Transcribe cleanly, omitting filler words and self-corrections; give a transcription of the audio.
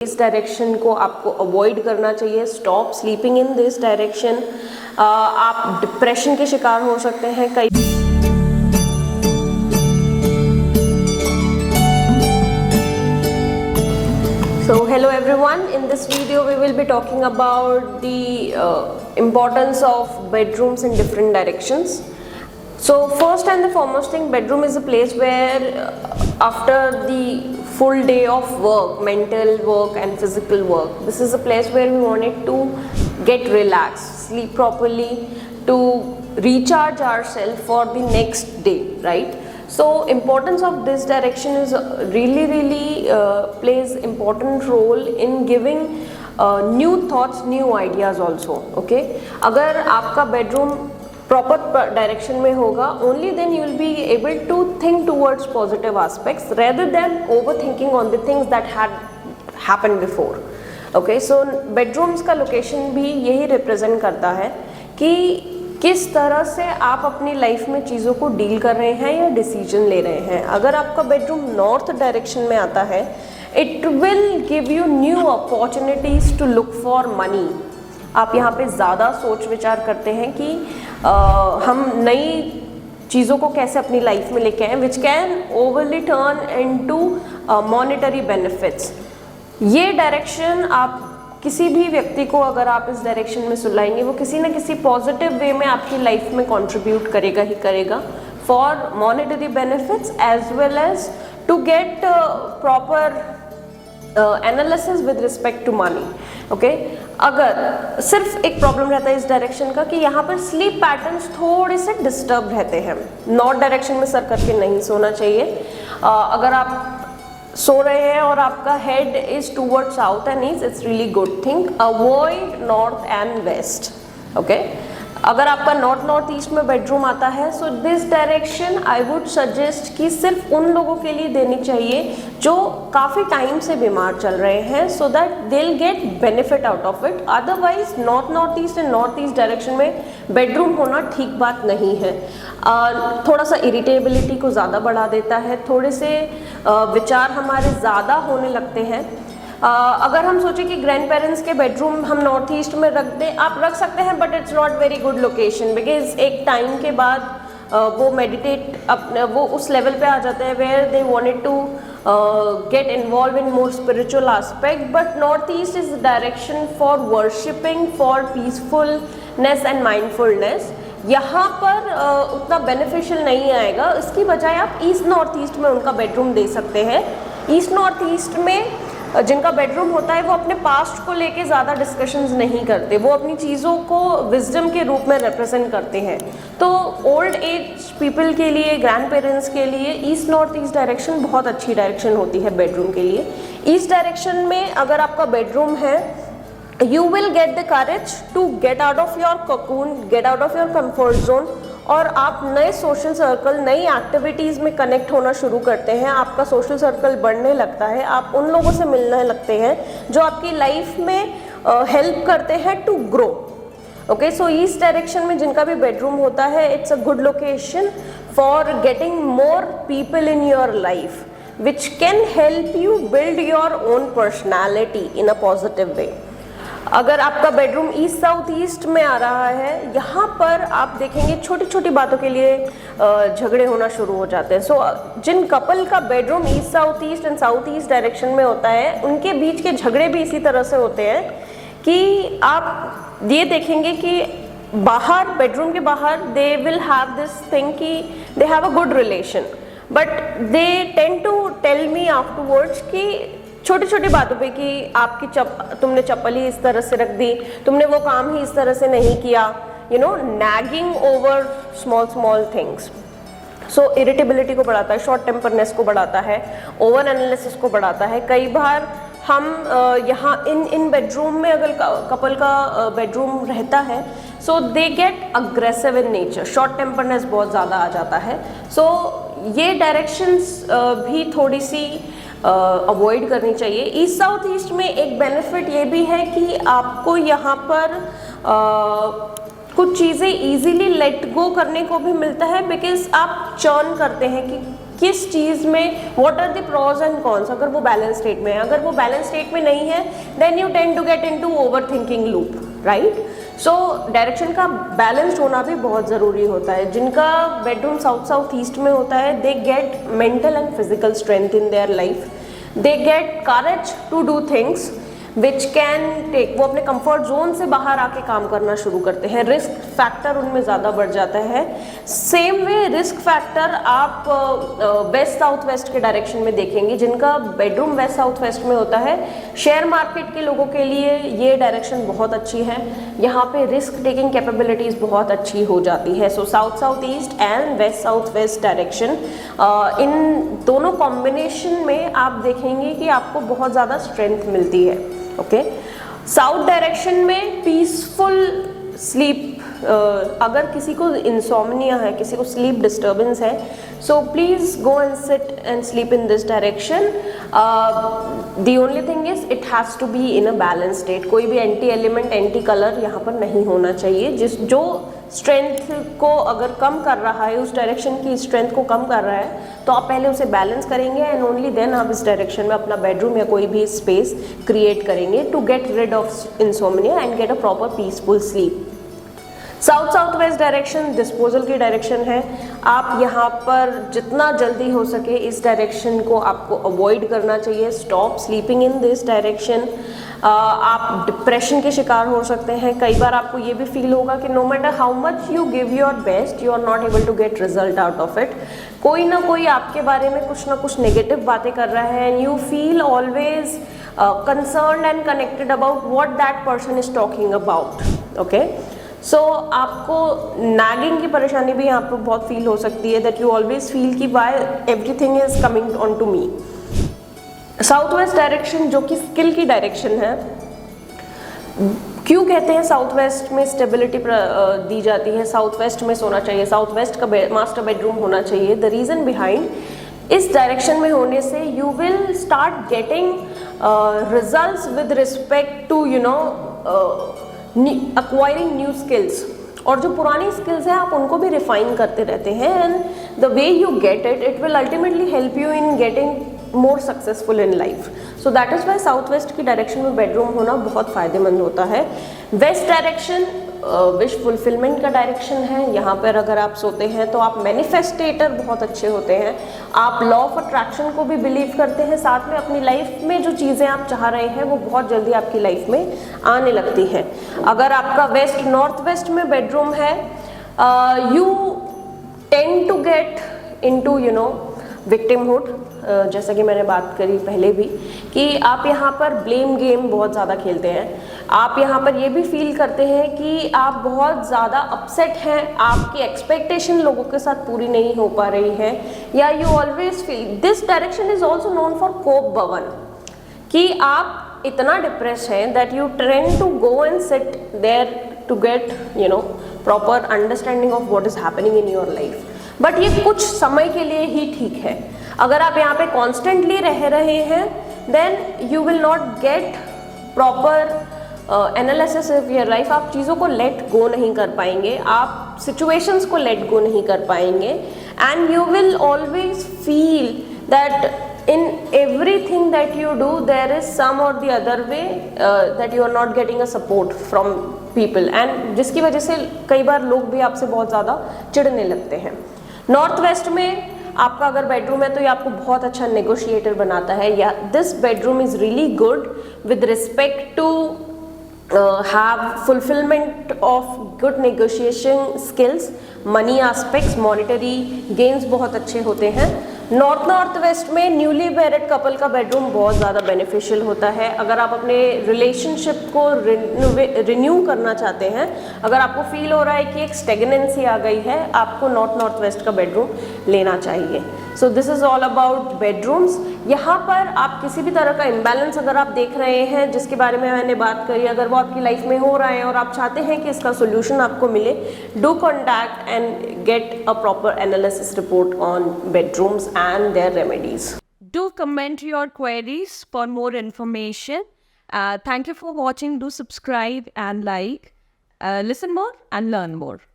इस डायरेक्शन को आपको अवॉइड करना चाहिए। Stop sleeping in this direction. आप डिप्रेशन के शिकार हो सकते हैं। कई So hello everyone, in this video we will be talking about the importance of bedrooms in different directions. So first and the foremost thing, bedroom is a place where after the full day of work, mental work and physical work, this is a place where we wanted to get relaxed, sleep properly, to recharge ourselves for the next day, right? So importance of this direction is really plays important role in giving new thoughts, new ideas also. Okay, अगर आपका bedroom proper direction में होगा, only then you will be able to think towards positive aspects rather than overthinking on the things that had happened before. Okay, so bedrooms का location भी यही represent करता है कि किस तरह से आप अपनी लाइफ में चीज़ों को डील कर रहे हैं या डिसीजन ले रहे हैं। अगर आपका बेडरूम नॉर्थ डायरेक्शन में आता है, it will give you new opportunities to look for money. आप यहाँ पे ज़्यादा सोच विचार करते हैं कि हम नई चीज़ों को कैसे अपनी लाइफ में लेके आएँ, which can overly turn into monetary benefits. ये डायरेक्शन आप किसी भी व्यक्ति को अगर आप इस डायरेक्शन में सुलाएंगे, वो किसी न किसी पॉजिटिव वे में आपकी लाइफ में कंट्रीब्यूट करेगा ही करेगा for monetary benefits as well as to get proper analysis with respect to money. Okay, अगर सिर्फ एक प्रॉब्लम रहता है इस डायरेक्शन का कि यहाँ पर स्लीप पैटर्न्स थोड़े से डिस्टर्ब रहते हैं। नॉर्थ डायरेक्शन में सर करके नहीं सोना चाहिए। अगर आप सो रहे हैं और आपका head is toward south and east, it's really good thing. Avoid north and west. Okay, अगर आपका नॉर्थ ईस्ट में बेडरूम आता है, so this direction I would suggest कि सिर्फ उन लोगों के लिए देनी चाहिए जो काफ़ी टाइम से बीमार चल रहे हैं, so that they will get benefit out of it. Otherwise north east and north east direction में बेडरूम होना ठीक बात नहीं है। थोड़ा सा इरिटेबिलिटी को ज़्यादा बढ़ा देता है, थोड़े से विचार हमारे ज़्यादा होने लगते हैं। अगर हम सोचें कि ग्रैंड पेरेंट्स के बेडरूम हम नॉर्थ ईस्ट में रख दें, आप रख सकते हैं, but it's not very good location, because एक टाइम के बाद वो मेडिटेट अपने वो उस लेवल पे आ जाते हैं where they wanted to get involve in more spiritual aspect. But north east is the direction for worshipping, for peacefulness and mindfulness. यहाँ पर उतना बेनिफिशियल नहीं आएगा, इसकी बजाय आप ईस्ट नॉर्थ ईस्ट में उनका बेडरूम दे सकते हैं। ईस्ट नॉर्थ ईस्ट में जिनका बेडरूम होता है वो अपने पास्ट को लेके ज़्यादा डिस्कशंस नहीं करते, वो अपनी चीज़ों को विजडम के रूप में रिप्रेजेंट करते हैं। तो ओल्ड एज पीपल के लिए, ग्रैंड पेरेंट्स के लिए ईस्ट नॉर्थ ईस्ट डायरेक्शन बहुत अच्छी डायरेक्शन होती है बेडरूम के लिए। ईस्ट डायरेक्शन में अगर आपका बेडरूम है, you will get the courage to get out of your cocoon, get out of your comfort zone, और आप नए सोशल सर्कल, नई एक्टिविटीज़ में कनेक्ट होना शुरू करते हैं। आपका सोशल सर्कल बढ़ने लगता है, आप उन लोगों से मिलने लगते हैं जो आपकी लाइफ में हेल्प करते हैं to grow. Okay, so east direction में जिनका भी बेडरूम होता है, it's a good location for getting more people in your life which can help you build your own personality in a positive way. अगर आपका bedroom east south east में आ रहा है, यहाँ पर आप देखेंगे छोटी छोटी बातों के लिए झगड़े होना शुरू हो जाते हैं। सो जिन कपल का bedroom east south east direction में होता है, उनके बीच के झगड़े भी इसी तरह से होते हैं कि आप ये देखेंगे कि बाहर, बेडरूम के बाहर, they will have this thing कि they have a good relation, but they tend to tell me afterwards कि छोटी छोटी बातों पे कि आपकी तुमने चप्पल ही इस तरह से रख दी, तुमने वो काम ही इस तरह से नहीं किया, you know, nagging over small things. So irritability को बढ़ाता है, शॉर्ट टेम्परनेस को बढ़ाता है, ओवर एनालिसिस को बढ़ाता है। कई बार हम यहाँ इन बेडरूम में अगर कपल का बेडरूम रहता है, so they get aggressive in nature, short temperness बहुत ज़्यादा आ जाता है। सो ये डायरेक्शंस भी थोड़ी सी अवॉइड करनी चाहिए। ईस्ट साउथ ईस्ट में एक बेनिफिट ये भी है कि आपको यहाँ पर कुछ चीज़ें इजीली लेट गो करने को भी मिलता है, बिकॉज आप चर्न करते हैं कि किस चीज़ में what are the pros and cons, अगर वो बैलेंस स्टेट में है। अगर वो बैलेंस स्टेट में नहीं है then you tend to get into over thinking loop, right. So direction का बैलेंस्ड होना भी बहुत ज़रूरी होता है। जिनका बेडरूम साउथ साउथ ईस्ट में होता है they get mental and physical strength in their life, they get courage to do things which can take, वो अपने कंफर्ट जोन से बाहर आके काम करना शुरू करते हैं, रिस्क फैक्टर उनमें ज़्यादा बढ़ जाता है। सेम वे रिस्क फैक्टर आप वेस्ट साउथ वेस्ट के डायरेक्शन में देखेंगे। जिनका बेडरूम वेस्ट साउथ वेस्ट में होता है, शेयर मार्केट के लोगों के लिए ये डायरेक्शन बहुत अच्छी है, यहाँ पे रिस्क टेकिंग कैपेबिलिटीज़ बहुत अच्छी हो जाती है। So south south east and west south west direction, इन दोनों कॉम्बिनेशन में आप देखेंगे कि आपको बहुत ज़्यादा स्ट्रेंथ मिलती है। ओके, साउथ डायरेक्शन में पीसफुल स्लीप, अगर किसी को इंसोम्निया है, किसी को स्लीप डिस्टर्बेंस है, so please go and sit and sleep in this direction. The only thing is it has to be in a balance state. कोई भी एंटी एलिमेंट, एंटी कलर यहाँ पर नहीं होना चाहिए। जो स्ट्रेंथ को अगर कम कर रहा है, उस डायरेक्शन की स्ट्रेंथ को कम कर रहा है, तो आप पहले उसे बैलेंस करेंगे एंड ओनली देन आप इस डायरेक्शन में अपना बेडरूम या कोई भी स्पेस क्रिएट करेंगे to get rid of insomnia and get a proper peaceful sleep. South south west direction disposal की डायरेक्शन है। आप यहाँ पर जितना जल्दी हो सके इस डायरेक्शन को आपको अवॉइड करना चाहिए। Stop sleeping in this direction. आप डिप्रेशन के शिकार हो सकते हैं। कई बार आपको ये भी फील होगा कि no matter how much you give your best you are not able to get result out of it. कोई ना कोई आपके बारे में कुछ ना कुछ नेगेटिव बातें कर रहा है and you feel always concerned and connected about what that person is talking about. Okay, so आपको नैगिंग की परेशानी भी यहाँ पर बहुत फील हो सकती है, दैट यू ऑलवेज फील कि why everything is coming on to me. South west direction जो कि स्किल की डायरेक्शन है, क्यों कहते हैं साउथ वेस्ट में स्टेबिलिटी दी जाती है, साउथ वेस्ट में सोना चाहिए, साउथ वेस्ट का मास्टर बेडरूम होना चाहिए। द रीज़न बिहाइंड, इस डायरेक्शन में होने से you will start getting results with respect to acquiring new skills, और जो पुरानी स्किल्स हैं आप उनको भी रिफाइन करते रहते हैं and the way you get it, it will ultimately help you in getting more successful in life. So that is why south west की डायरेक्शन में बेडरूम होना बहुत फ़ायदेमंद होता है। वेस्ट डायरेक्शन विश फुलफिलमेंट का डायरेक्शन है। यहाँ पर अगर आप सोते हैं तो आप मैनिफेस्टेटर बहुत अच्छे होते हैं, आप लॉ ऑफ अट्रैक्शन को भी बिलीव करते हैं, साथ में अपनी लाइफ में जो चीज़ें आप चाह रहे हैं वो बहुत जल्दी आपकी लाइफ में आने लगती हैं। अगर आपका वेस्ट नॉर्थ वेस्ट में बेडरूम है, you tend to get into victimhood, जैसा कि मैंने बात करी पहले भी कि आप यहाँ पर ब्लेम गेम बहुत ज़्यादा खेलते हैं। आप यहाँ पर ये भी फील करते हैं कि आप बहुत ज़्यादा अपसेट हैं, आपकी एक्सपेक्टेशन लोगों के साथ पूरी नहीं हो पा रही है, या you always feel this direction is also known for कोप भवन, कि आप इतना डिप्रेस हैं that you trend to go and sit there to get proper understanding of what is happening in your life. But ये कुछ समय के लिए ही ठीक है। अगर आप यहाँ पे कॉन्स्टेंटली रह रहे हैं then you will not get proper analysis of your life. आप चीज़ों को लेट गो नहीं कर पाएंगे, आप सिचुएशंस को लेट गो नहीं कर पाएंगे and you will always feel that in everything that you do there is some or the other way that you are not getting a support from people and जिसकी वजह से कई बार लोग भी आपसे बहुत ज़्यादा चिढ़ने लगते हैं। नॉर्थ वेस्ट में आपका अगर बेडरूम है तो ये आपको बहुत अच्छा नेगोशिएटर बनाता है, या this bedroom is really good with respect to have fulfillment of good negotiation skills, money aspects, monetary gains बहुत अच्छे होते हैं। नॉर्थ वेस्ट में न्यूली मैरिड कपल का बेडरूम बहुत ज़्यादा बेनिफिशियल होता है। अगर आप अपने रिलेशनशिप को रिन्यू करना चाहते हैं, अगर आपको फील हो रहा है कि एक स्टेगनेंसी आ गई है, आपको नॉर्थ वेस्ट का बेडरूम लेना चाहिए। So this is all about bedrooms. यहाँ पर आप किसी भी तरह का इम्बैलेंस अगर आप देख रहे हैं जिसके बारे में मैंने बात करी, अगर वो आपकी लाइफ में हो रहा है और आप चाहते हैं कि इसका सोल्यूशन आपको मिले, do contact and get a proper analysis report on bedrooms and their remedies. Do comment your queries for more information. Thank you for watching. Do subscribe and like. Listen more and learn more.